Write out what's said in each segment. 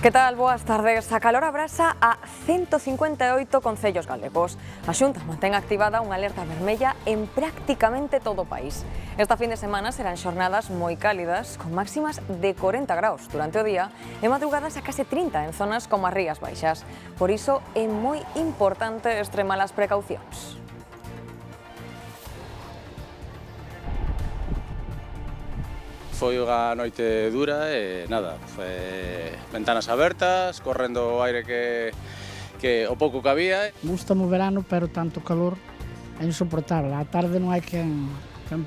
Que tal? Boas tardes. A calor abrasa a 158 concellos galegos. A Xunta mantén activada unha alerta vermella en prácticamente todo o país. Esta fin de semana serán xornadas moi cálidas, con máximas de 40 graus durante o día e madrugadas a case 30 en zonas como as Rías Baixas. Por iso é moi importante extremar as precaucións. Foi unha noite dura e nada, ventanas abertas, correndo o aire que o pouco que había. Gústame o verano, pero tanto calor é insoportable. A tarde non hai quen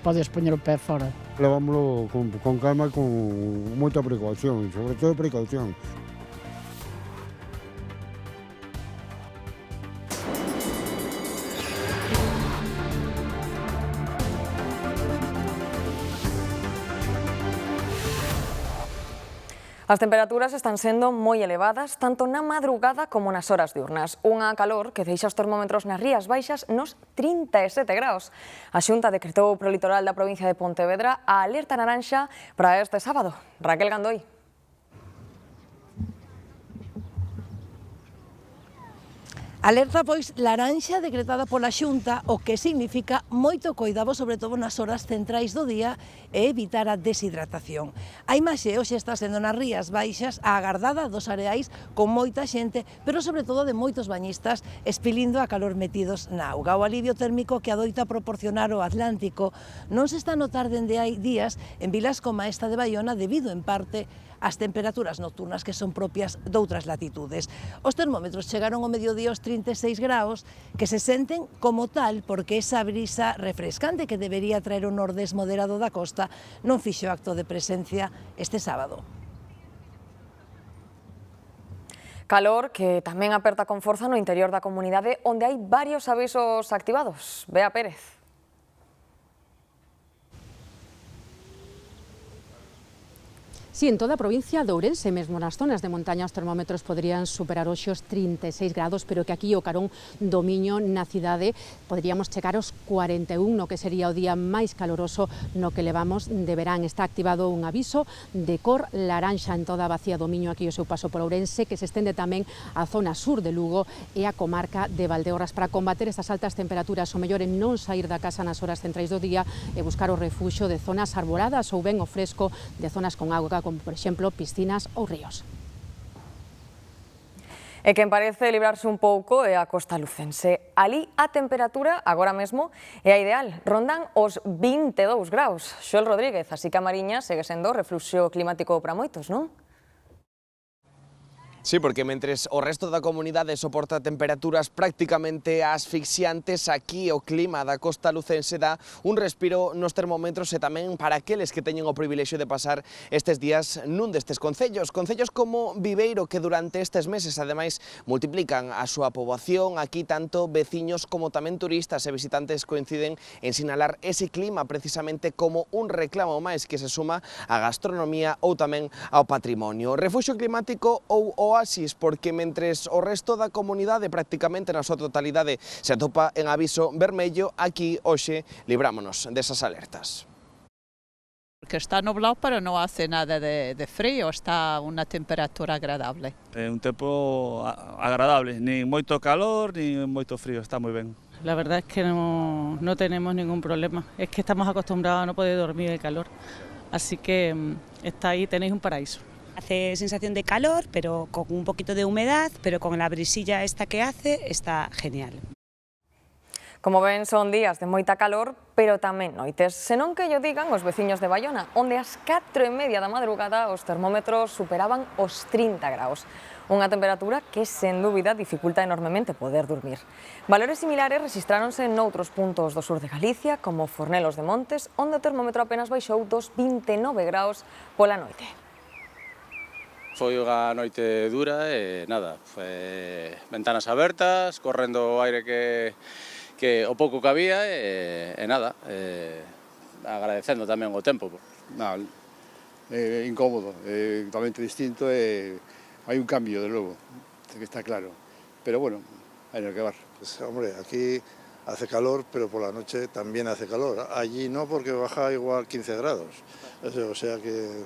podes poñer o pé fora. Levámoslo con calma e con moita precaución, sobre todo precaución. As temperaturas están sendo moi elevadas, tanto na madrugada como nas horas diurnas. Unha calor que deixa os termómetros nas Rías Baixas nos 37 graus. A Xunta decretou pro litoral da provincia de Pontevedra a alerta naranxa para este sábado. Raquel Gandoi. Alerta, pois, laranxa decretada pola Xunta, o que significa moito coidado, sobre todo nas horas centrais do día, e evitar a deshidratación. A imaxe hoxe está sendo nas Rías Baixas a agardada dos areais con moita xente, pero sobre todo de moitos bañistas espilindo a calor metidos na auga. O alivio térmico que adoita proporcionar o Atlántico non se está a notar dende hai días en vilas como esta de Baiona, debido en parte as temperaturas nocturnas que son propias doutras latitudes. Os termómetros chegaron ao mediodía aos 36 graus, que se senten como tal porque esa brisa refrescante que debería traer o nordés moderado da costa non fixo acto de presencia este sábado. Calor que tamén aperta con forza no interior da comunidade, onde hai varios avisos activados. Bea Pérez. Sí, en toda a provincia de Ourense, mesmo nas zonas de montaña, os termómetros poderían superar hoxe os 36 grados, pero que aquí o carón do Miño na cidade poderíamos chegar aos 41, no que sería o día máis caloroso no que levamos de verán. Está activado un aviso de cor laranxa en toda a bacía do Miño, aquí o seu paso por Ourense, que se estende tamén á zona sur de Lugo e á comarca de Valdeorras. Para combater estas altas temperaturas, o mellor é non sair da casa nas horas centrais do día e buscar o refuxo de zonas arboladas ou ben o fresco de zonas con auga, como por exemplo piscinas ou ríos. E quen parece librarse un pouco é a costa lucense. Ali a temperatura, agora mesmo, é a ideal. Rondan os 22 graus. Xoel Rodríguez, así que a Mariña segue sendo refluxo climático para moitos, non? Sí, porque mentres o resto da comunidade soporta temperaturas prácticamente asfixiantes, aquí o clima da costa lucense dá un respiro nos termómetros e tamén para aqueles que teñen o privilexio de pasar estes días nun destes concellos. Concellos como Viveiro, que durante estes meses, ademais, multiplican a súa poboación. Aquí tanto veciños como tamén turistas e visitantes coinciden en sinalar ese clima precisamente como un reclamo máis que se suma á gastronomía ou tamén ao patrimonio. Refuxio climático ou oasis, porque mentres o resto da comunidade prácticamente na súa totalidade se atopa en aviso vermello, aquí hoxe librámonos desas alertas. Porque está nublado, pero no hace nada de frío, está unha temperatura agradable. É un tempo agradable, nin moito calor, nin moito frío, está moi ben. La verdad es que no tenemos ningún problema, es que estamos acostumbrados a no poder dormir el calor, así que está ahí, tenéis un paraíso. Hace sensación de calor, pero con un poquito de humedad, pero con la brisilla esta que hace, está genial. Como ven, son días de moita calor, pero tamén noites. Senón que llo digan os veciños de Baiona, onde ás 4:30 da madrugada os termómetros superaban os 30 graus. Unha temperatura que, sen dúbida, dificulta enormemente poder dormir. Valores similares rexistráronse noutros puntos do sur de Galicia, como Fornelos de Montes, onde o termómetro apenas baixou dos 29 graus pola noite. Foi unha noite dura e nada, ventanas abertas, correndo o aire que o pouco que había e nada, agradecendo tamén o tempo. Incómodo, totalmente distinto e hai un cambio, de logo, que está claro. Pero bueno, hai que acabar. Pues, hombre, aquí hace calor, pero por la noche también hace calor. Allí no, porque baja igual 15 grados. O sea que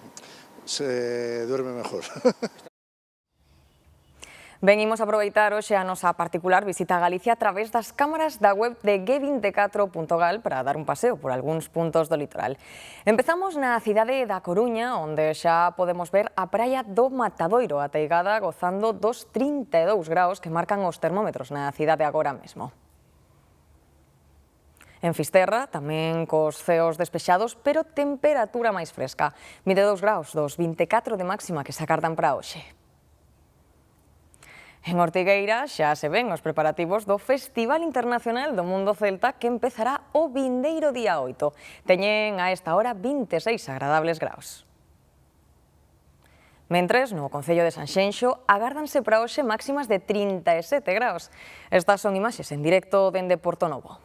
se duerme mejor. Ben, imos aproveitar hoxe a nosa particular visita a Galicia a través das cámaras da web de G24.gal para dar un paseo por algúns puntos do litoral. Empezamos na cidade da Coruña, onde xa podemos ver a praia do Matadoiro ateigada gozando dos 32 graus que marcan os termómetros na cidade agora mesmo. En Fisterra, tamén cos ceos despexados, pero temperatura máis fresca. 22 graus dos 24 de máxima que se agardan para hoxe. En Ortigueira xa se ven os preparativos do Festival Internacional do Mundo Celta que empezará o vindeiro día 8. Teñen a esta hora 26 agradables graus. Mentres, no Concello de Sanxenxo, agárdanse para hoxe máximas de 37 graus. Estas son imaxes en directo dende Portonovo.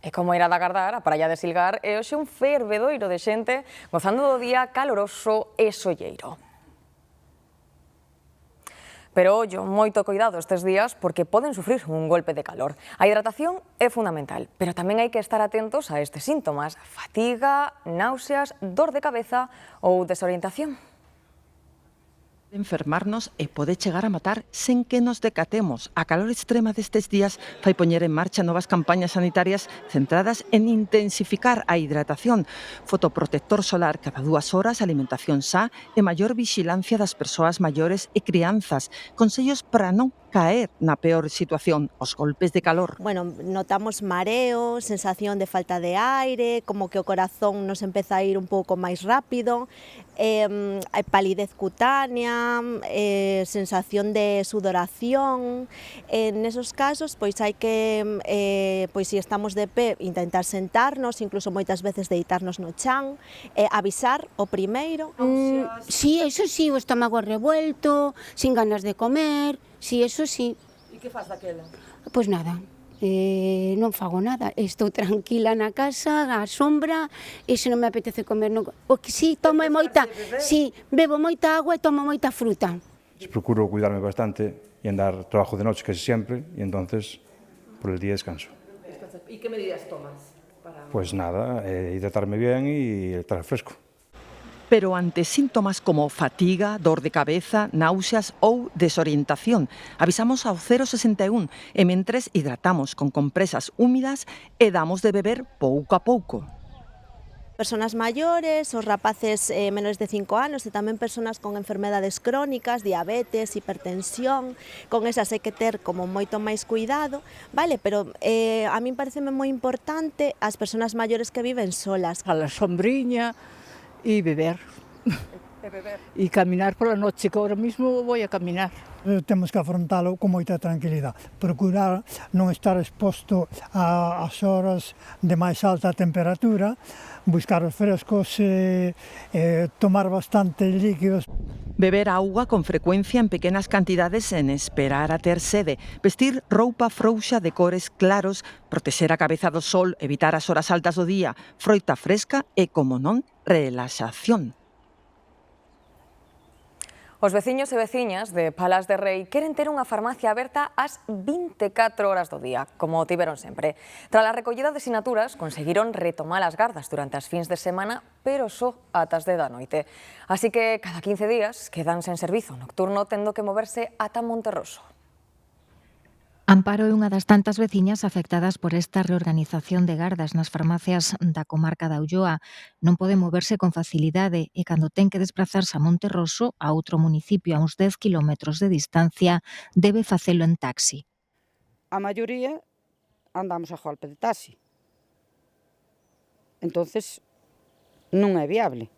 E como era de agardar, a praia de Silgar é hoxe un fervedoiro de xente gozando do día caloroso e solleiro. Pero, ollo, moito coidado estes días porque poden sufrir un golpe de calor. A hidratación é fundamental, pero tamén hai que estar atentos a estes síntomas: fatiga, náuseas, dor de cabeza ou desorientación. Enfermarnos e pode chegar a matar sen que nos decatemos. A calor extrema destes días fai poñer en marcha novas campañas sanitarias centradas en intensificar a hidratación, fotoprotector solar cada 2 horas, alimentación sá e maior vixilancia das persoas maiores e crianzas. Consellos para non caer na peor situación, os golpes de calor. Bueno, notamos mareo, sensación de falta de aire, como que o corazón nos empeza a ir un pouco máis rápido, palidez cutánea, sensación de sudoración. En esos casos, pois hai que, pois se estamos de pé, intentar sentarnos, incluso moitas veces deitarnos no chan, avisar o primeiro. Sí, eso sí, o estómago revuelto, sin ganas de comer. Sí, eso sí. E que faz daquela? Pois nada, non fago nada. Estou tranquila na casa, á sombra, e se non me apetece comer... O que sí, tomo moita... Sí, bebo moita agua e tomo moita fruta. Procuro cuidarme bastante e andar trabajo de noche casi sempre, e entonces por el día descanso. E que medidas tomas? Pues nada, hidratarme bien e estar fresco. Pero ante síntomas como fatiga, dor de cabeza, náuseas ou desorientación, avisamos ao 061 e mentres hidratamos con compresas húmidas e damos de beber pouco a pouco. Personas maiores, os rapaces menores de 5 anos e tamén personas con enfermedades crónicas, diabetes, hipertensión, con esas hai que ter como moito máis cuidado, vale? Pero a min pareceme moi importante as persoas maiores que viven solas. A la sombriña y beber. Y caminar por la noche, que ahora mismo voy a caminar. Temos que afrontalo con moita tranquilidade, procurar non estar exposto ás horas de máis alta temperatura, buscar os frescos, tomar bastante líquidos. Beber auga con frecuencia en pequenas cantidades en esperar a ter sede, vestir roupa frouxa de cores claros, protexer a cabeza do sol, evitar as horas altas do día, froita fresca e, como non, relaxación. Os veciños e veciñas de Palas de Rei queren ter unha farmacia aberta ás 24 horas do día, como tiveron sempre. Tras a recollida de sinaturas, conseguiron retomar as gardas durante as fins de semana, pero só ata as 10 da noite. Así que cada 15 días quedan sen servizo nocturno, tendo que moverse ata Monterroso. Amparo é unha das tantas veciñas afectadas por esta reorganización de gardas nas farmacias da comarca da Ulloa. Non pode moverse con facilidade e cando ten que desplazarse a Monterroso, a outro municipio a uns 10 kilómetros de distancia, debe facelo en taxi. A maioría andamos a golpe de taxi. Entonces non é viable.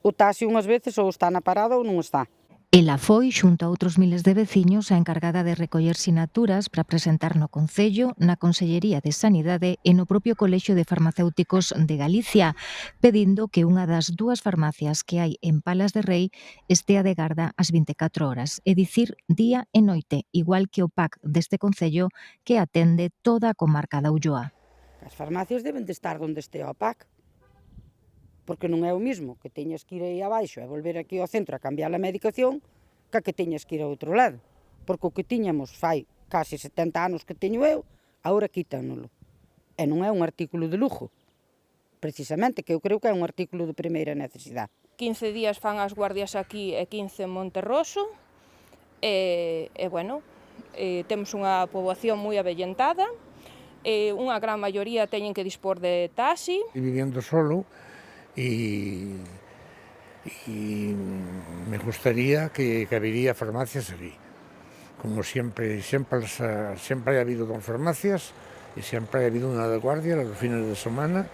O taxi unhas veces ou está na parada ou non está. Ela foi, xunto a outros miles de veciños, a encargada de recoller sinaturas para presentar no Concello, na Consellería de Sanidade e no propio Colexio de Farmacéuticos de Galicia, pedindo que unha das 2 farmacias que hai en Palas de Rei estea de garda ás 24 horas, é dicir, día e noite, igual que o PAC deste Concello que atende toda a comarca da Ulloa. As farmacias deben de estar onde estea o PAC, porque non é o mismo que teñas que ir aí abaixo e volver aquí ao centro a cambiar a medicación que teñas que ir a outro lado. Porque o que tiñamos fai casi 70 anos que teño eu, agora quítanolo. E non é un artículo de lujo, precisamente, que eu creo que é un artículo de primeira necesidade. 15 días fan as guardias aquí e 15 en Monterroso, bueno, temos unha poboación moi avellentada, unha gran maioría teñen que dispor de taxi. Viviendo solo y me gustaría que habería farmacias aquí. Como siempre ha habido con farmacias y siempre ha habido una de guardia los fines de semana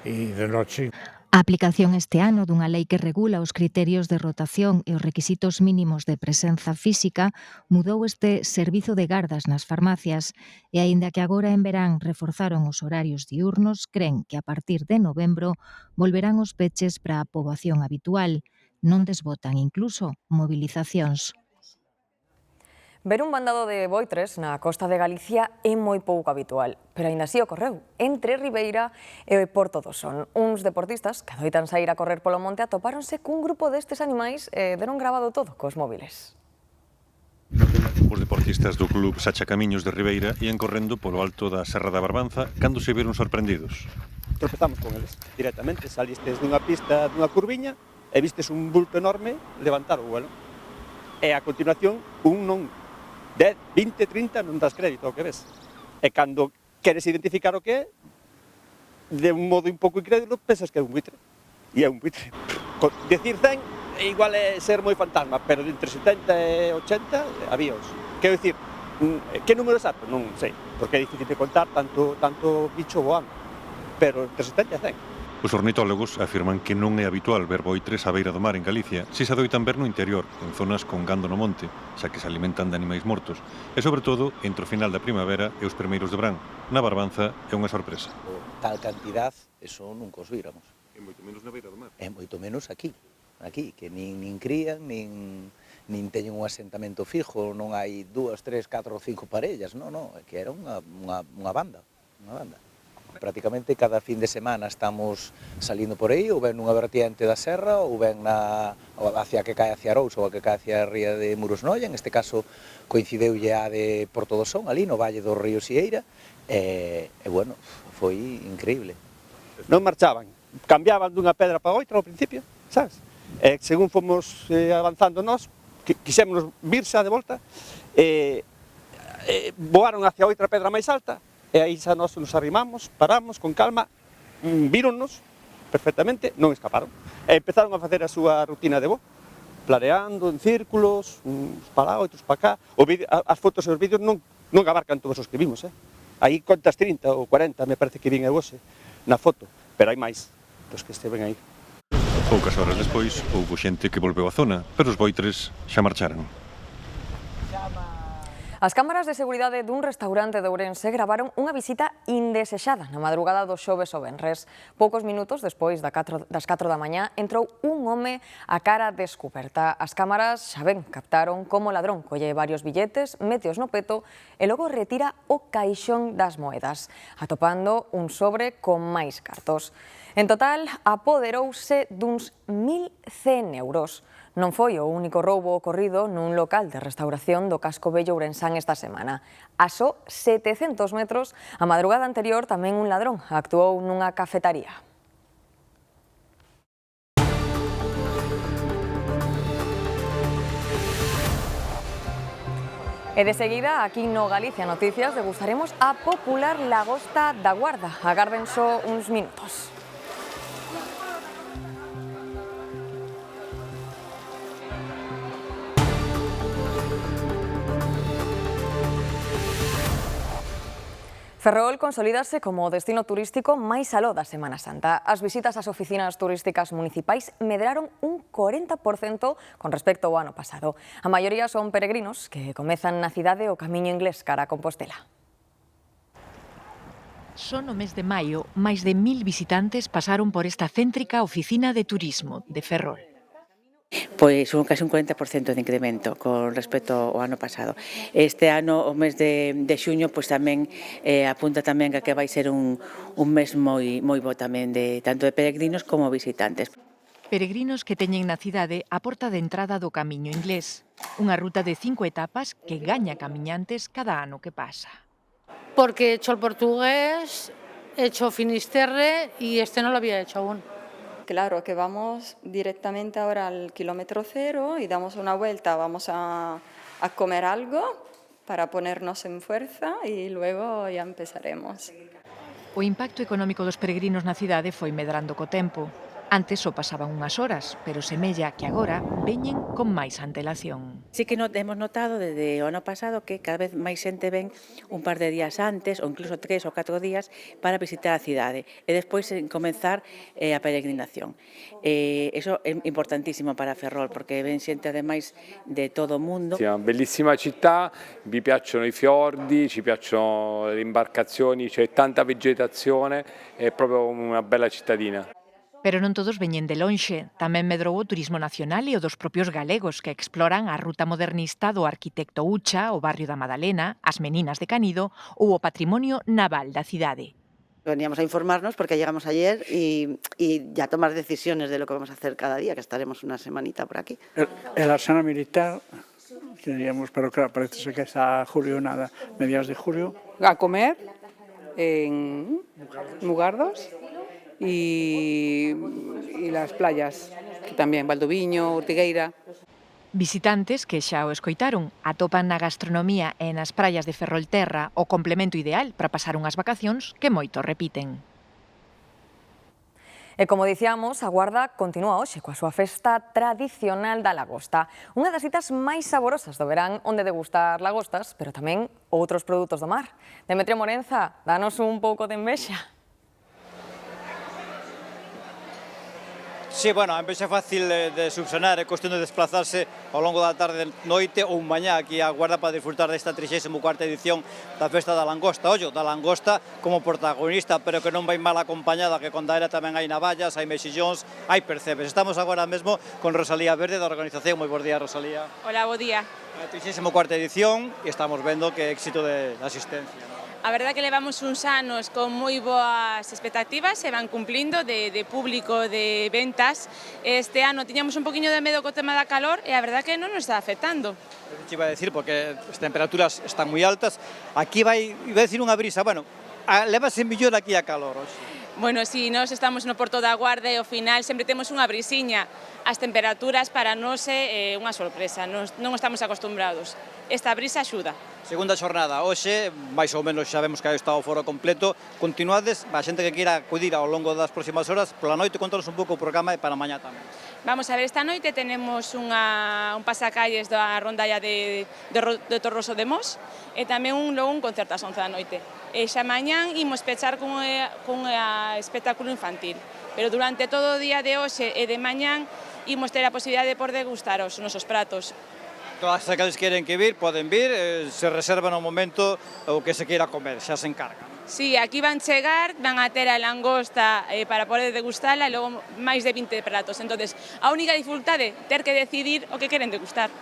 y de noche. A aplicación este ano dunha lei que regula os criterios de rotación e os requisitos mínimos de presenza física mudou este servizo de gardas nas farmacias e, aínda que agora en verán reforzaron os horarios diurnos, cren que a partir de novembro volverán os peches para a poboación habitual. Non desbotan incluso movilizacións. Ver un bandado de voitres na costa de Galicia é moi pouco habitual, pero aínda así ocorreu entre Ribeira e Porto do Son. Uns deportistas que adoitan saír a correr polo monte atopáronse cun grupo destes animais e deron grabado todo cos móviles. Os deportistas do club Sacha Camiños de Ribeira ían correndo polo alto da Serra da Barbanza cando se viron sorprendidos. Tropezamos con eles directamente, salistes dunha pista, dunha curviña e vistes un bulto enorme levantar o vuelo. E a continuación un non 10, 20, 30 non das crédito ao que ves. E cando queres identificar o que é, de un modo un pouco incrédulo, pensas que é un buitre. E é un buitre. Decir 100 igual é ser moi fantasma, pero de entre 70 e 80 habíaos. Quero dicir, que número exacto? Non sei, porque é difícil de contar tanto bicho voando. Pero entre 70 e 100. Os ornitólogos afirman que non é habitual ver voitres á beira do mar en Galicia, si se adoitan ver no interior, en zonas con gando no monte, xa que se alimentan de animais mortos, e sobre todo entre o final da primavera e os primeiros de verán. Na Barbanza é unha sorpresa. Tal cantidad, eso nunca os víramos. É moito menos na beira do mar. É moito menos aquí, que nin crían, nin teñen un asentamento fijo, non hai 2, 3, 4 ou 5 parellas, non, é que era unha banda. Prácticamente cada fin de semana estamos salindo por aí, ou ben nunha vertiente da serra, ou ben hacia que cae hacia Arousa, ou a que cae hacia a ría de Murosnoia. En este caso coincideulle a de Porto do Son, ali no Valle do Río Sieira, e bueno, foi increíble. Non marchaban, cambiaban dunha pedra para outra ao principio, sabes? E según fomos avanzando nós, quixémonos virse de volta, voaron hacia outra pedra máis alta, e aí xa nós nos arrimamos, paramos con calma, víronnos perfectamente, non escaparon. E empezaron a facer a súa rutina de voo, plareando en círculos, uns para lá, outros para cá. As fotos e os vídeos non abarcan todos os que vimos. Aí contas 30 ou 40, me parece que vin eu hoxe, na foto, pero hai máis dos que esteven aí. Poucas horas despois, houbo xente que volveu á zona, pero os voitres xa marcharan. As cámaras de seguridade dun restaurante de Ourense gravaron unha visita indesexada na madrugada do xoves ao venres. Poucos minutos despois das 4 da mañá entrou un home a cara descuberta. As cámaras xa ben captaron como o ladrón colle varios billetes, méteos no peto e logo retira o caixón das moedas, atopando un sobre con máis cartos. En total, apoderouse duns 1.100 euros. Non foi o único roubo ocorrido nun local de restauración do casco vello ourensán esta semana. A só 700 metros, a madrugada anterior tamén un ladrón actuou nunha cafetaría. E de seguida, aquí no Galicia Noticias, degustaremos a popular lagosta da Guarda. Agarden só uns minutos. Ferrol consolídase como o destino turístico máis aló da Semana Santa. As visitas ás oficinas turísticas municipais medraron un 40% con respecto ao ano pasado. A maioría son peregrinos que comezan na cidade o camiño inglés cara a Compostela. Só no mes de maio, máis de 1.000 visitantes pasaron por esta céntrica oficina de turismo de Ferrol. Pois casi un 40% de incremento con respecto ao ano pasado. Este ano, o mes de xuño, pois tamén apunta tamén a que vai ser un mes moi bo tamén, tanto de peregrinos como visitantes. Peregrinos que teñen na cidade a porta de entrada do camiño inglés, unha ruta de 5 etapas que gaña camiñantes cada ano que pasa. Porque he hecho el portugués, he hecho Finisterre y este no lo había hecho aún. Claro, que vamos directamente ahora al kilómetro cero y damos una vuelta, vamos a a comer algo para ponernos en fuerza y luego ya empezaremos. O impacto económico dos peregrinos na cidade foi medrando co tempo. Antes só pasaban unhas horas, pero semella que agora veñen con máis antelación. Sí que hemos notado desde o ano pasado que cada vez máis xente ven un par de días antes, ou incluso 3 ou 4 días, para visitar a cidade e despois comenzar a peregrinación. Iso é importantísimo para Ferrol, porque ven xente ademais de todo o mundo. È una bellissima città, vi piacciono i fiordi, ci piacciono le imbarcazioni, c'è tanta vegetazione, è proprio una bella cittadina. Pero non todos veñen de lonxe. Tamén medrou o turismo nacional e o dos propios galegos que exploran a ruta modernista do arquitecto Ucha, o barrio da Madalena, as Meninas de Canido ou o patrimonio naval da cidade. Veníamos a informarnos porque llegamos ayer y ya tomar decisiones de lo que vamos a hacer cada día, que estaremos una semanita por aquí. El arsenal militar, diríamos, pero claro, parece que está julio, nada, mediados de julio. A comer en Mugardos y las playas, que tamén, Valdoviño, Ortigueira. Visitantes que xa o escoitaron atopan na gastronomía e nas praias de Ferrolterra o complemento ideal para pasar unhas vacacións que moito repiten. E como dicíamos, a Guarda continúa hoxe coa súa festa tradicional da lagosta. Unha das citas máis saborosas do verán onde degustar lagostas, pero tamén outros produtos do mar. Demetrio Morenza, danos un pouco de envexa. Sí, bueno, a envexa é fácil de subsanar, é cuestión de desplazarse ao longo da tarde, noite ou mañá aquí a Guarda para disfrutar desta 34ª edición da Festa da Langosta. Ollo, da langosta como protagonista, pero que non vai mal acompañada, que con daera tamén hai navallas, hai mexillóns, hai percebes. Estamos agora mesmo con Rosalía Verde da organización. Moi bons días, Rosalía. Hola, bo día. A 34ª edición e estamos vendo que éxito de asistencia. A verdade que levamos uns anos con moi boas expectativas, se van cumplindo de público, de ventas. Este ano tiñamos un poquinho de medo co tema da calor e a verdade que non nos está afectando. Te iba a decir, porque as temperaturas están moi altas, aquí iba a decir unha brisa, bueno, levase mellor aquí a calor hoxe. Bueno, si nós estamos no Porto da Guarda e ao final sempre temos unha brisiña. As temperaturas para nós é unha sorpresa, non estamos acostumbrados. Esta brisa axuda. Segunda xornada, hoxe, máis ou menos xa vemos que está o foro completo. Continuades, a xente que queira acudir ao longo das próximas horas, pola noite contanos un pouco o programa e para mañá tamén. Vamos a ver, esta noite tenemos un pasacalles da rondalla de Torroso de Mos e tamén logo un concerto ás 11 da noite. E xa mañán imos pechar cun espectáculo infantil. Pero durante todo o día de hoxe e de mañán imos ter a posibilidade de poder degustar os nosos pratos. Todas aqueles que queren que vir, poden vir, se reservan no momento o que se queira comer, xa se encarga. Sí, aquí van chegar, van a ter a langosta para poder degustala e logo máis de 20 pratos. Entonces, a única dificultade é ter que decidir o que queren degustar.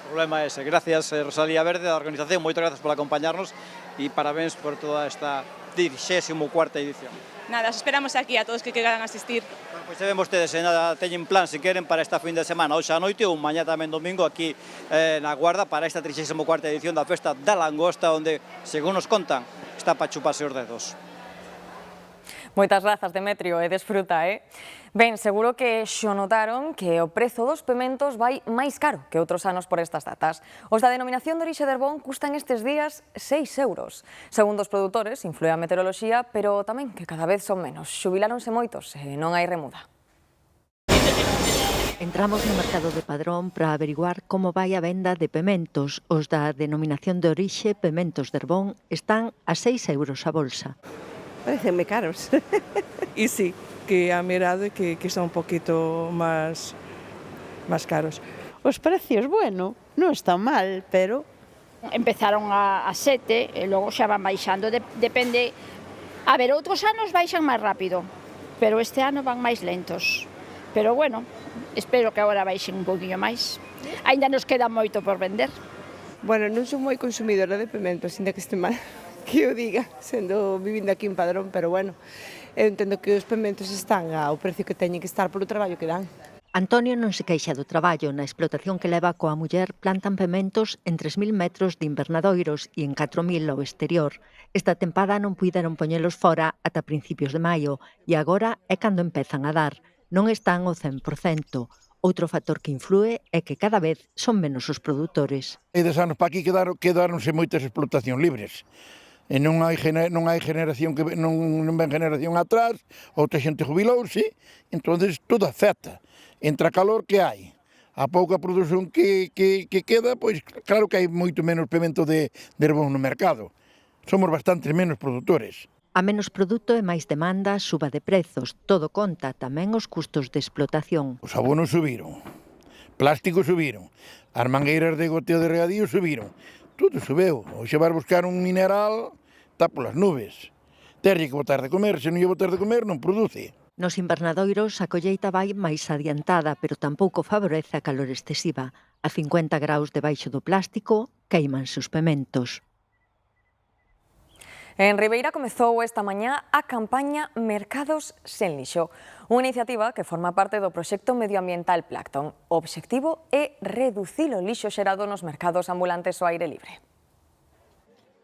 O problema é ese. Gracias, Rosalía Verde, da organización. Moitas grazas por acompañarnos e parabéns por toda esta 34ª edición. Nada, os esperamos aquí a todos que queran asistir. Pois se ven vostedes, nada, teñen plan, se queren, para esta fin de semana, hoxe a noite ou mañá tamén domingo, aquí na Guarda, para esta 34ª edición da Festa da Langosta, onde, según nos contan, está para chuparse os dedos. Moitas grazas, Demetrio, e desfruta, Ben, seguro que xo notaron que o prezo dos pementos vai máis caro que outros anos por estas datas. Os da denominación de orixe de Herbón custan estes días 6 euros. Segundo os produtores, influe a meteoroloxía, pero tamén que cada vez son menos. Xubiláronse moitos e non hai remuda. Entramos no mercado de Padrón para averiguar como vai a venda de pementos. Os da denominación de orixe Pementos de Herbón están a 6 euros a bolsa. Parecenme caros. Y sí, que ha mirado que son un poquito más caros. Os precios, bueno, non están mal, pero... Empezaron a 7 e logo xa van baixando, depende... A ver, outros anos baixan máis rápido, pero este ano van máis lentos. Pero bueno, espero que agora baixen un poquinho máis. Ainda nos queda moito por vender. Bueno, non son moi consumidora de pementos, ainda que este mal que eu diga, vivindo aquí en Padrón, pero bueno, eu entendo que os pementos están ao precio que teñen que estar polo traballo que dan. Antonio non se queixa do traballo. Na explotación que leva coa muller plantan pementos en 3.000 metros de invernadoiros e en 4.000 ao exterior. Esta tempada non puideron poñelos fora ata principios de maio e agora é cando empezan a dar. Non están ao 100%. Outro factor que inflúe é que cada vez son menos os produtores. E des anos para aquí quedaronse moitas explotacións libres. E non hai generación non ven generación atrás, outra xente jubilouse, entonces todo afecta. Entre a calor que hai, a pouca produción que queda, pois claro que hai moito menos pemento de herbón no mercado. Somos bastante menos produtores. A menos produto e máis demanda, suba de prezos. Todo conta, tamén os custos de explotación. Os abonos subiron, plásticos subiron, as mangueiras de goteo de regadío subiron. Tudo subeu. Hoxe vas buscar un mineral, está polas nubes. Terlle que botar de comer, se non lle botar de comer non produce. Nos invernadoiros a colleita vai máis adiantada, pero tampouco favorece a calor excesiva. A 50 graus debaixo do plástico, queimanse os pementos. En Ribeira comezou esta mañá a campaña Mercados sen lixo, unha iniciativa que forma parte do proxecto medioambiental Plancton. O obxectivo é reducir o lixo xerado nos mercados ambulantes ao aire libre.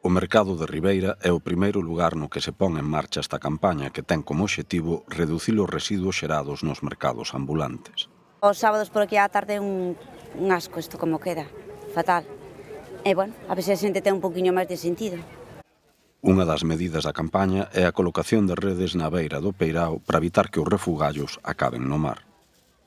O mercado de Ribeira é o primeiro lugar no que se pon en marcha esta campaña que ten como obxectivo reducir os residuos xerados nos mercados ambulantes. Os sábados por aquí á tarde un asco isto como queda, fatal. E, bueno, a ver se a xente ten un poquinho máis de sentido. Unha das medidas da campaña é a colocación de redes na beira do peirao para evitar que os refugallos acaben no mar.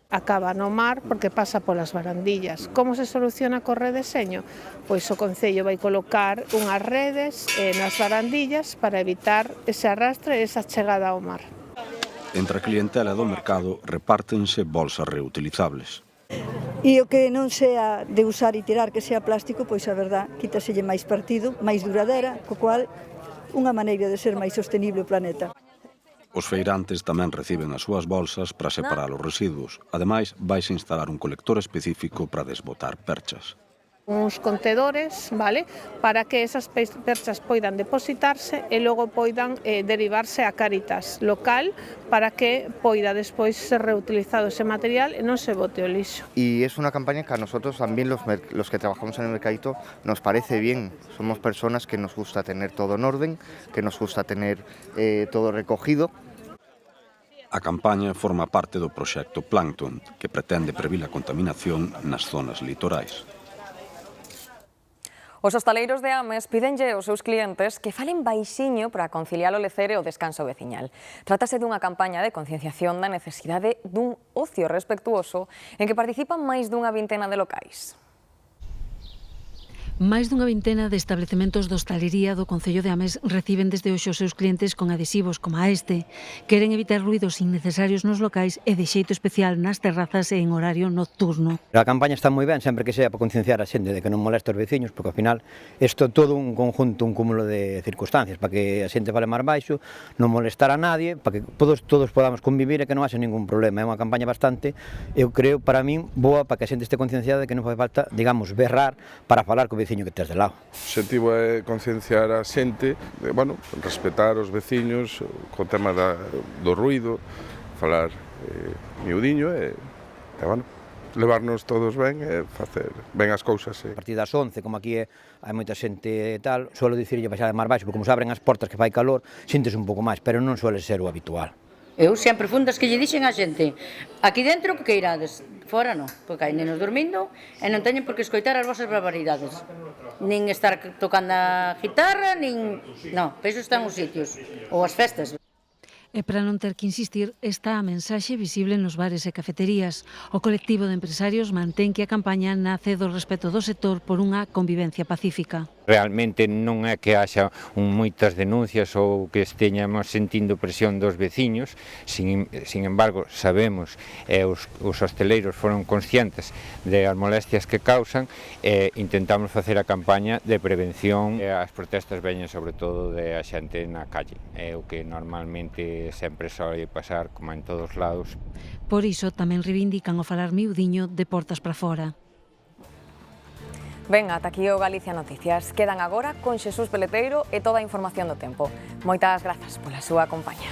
Acaba no mar porque pasa polas barandillas. Como se soluciona co redeseño? Pois o Concello vai colocar unhas redes nas barandillas para evitar ese arrastre e esa chegada ao mar. Entre a clientela do mercado repártense bolsas reutilizables. E o que non sea de usar e tirar, que sea plástico, pois a verdad, quítaselle máis partido, máis duradeira, co cual unha maneira de ser máis sostenible o planeta. Os feirantes tamén reciben as súas bolsas para separar os residuos. Ademais, vaise instalar un colector específico para desbotar perchas. Uns contedores, vale, para que esas perchas poidan depositarse e logo poidan derivarse a Cáritas local para que poida despois ser reutilizado ese material e non se bote o lixo. Y es una campaña que a nosotros también los que trabajamos en el mercadito nos parece bien. Somos personas que nos gusta tener todo en orden, que nos gusta tener todo recogido. A campaña forma parte do proxecto Plancton, que pretende previr a contaminación nas zonas litorais. Os hostaleiros de Ames pídenlle aos seus clientes que falen baixiño para conciliar o lecer e o descanso veciñal. Trátase dunha campaña de concienciación da necesidade dun ocio respectuoso en que participan máis dunha vintena de locais. Máis dunha vintena de establecementos de hostalería do Concello de Ames reciben desde hoxe os seus clientes con adhesivos como a este. Queren evitar ruidos innecesarios nos locais e de xeito especial nas terrazas e en horario nocturno. A campaña está moi ben, sempre que sea para concienciar a xente de que non moleste os veciños, porque ao final isto todo un conjunto, un cúmulo de circunstancias, para que a xente fale máis baixo, non molestar a nadie, para que todos podamos convivir e que non haxe ningún problema. É unha campaña bastante, eu creo, para min, boa, para que a xente este concienciada de que non fai falta, digamos, berrar para falar co veciño que tes de lado. O objetivo é concienciar a xente, de, bueno, respetar os veciños, co tema do ruido, falar miudiño e bueno, levarnos todos ben e facer ben as cousas. A partir das 11, como aquí hai moita xente e tal, suelo dicirlle baixar máis baixo, porque como se abren as portas que fai calor, sintes un pouco máis, pero non suele ser o habitual. Eu sempre fundas que lle dixen a xente, aquí dentro que irades, fora non, porque hai nenos dormindo e non teñen por que escoitar as vosas barbaridades. Nin estar tocando a guitarra, nin... Non, para iso están os sitios, ou as festas. E para non ter que insistir, está a mensaxe visible nos bares e cafeterías. O colectivo de empresarios mantén que a campaña nace do respeto do sector por unha convivencia pacífica. Realmente non é que haxa moitas denuncias ou que esteñamos sentindo presión dos veciños, sin embargo, sabemos e os hosteleiros foron conscientes das molestias que causan e intentamos facer a campaña de prevención. As protestas veñen sobre todo de a xente na calle, é o que normalmente sempre soe pasar como en todos lados. Por iso tamén reivindican o falar miudiño de portas para fora. Ben, ata aquí o Galicia Noticias. Quedan agora con Xesús Peleteiro e toda a información do tempo. Moitas grazas pola súa compañía.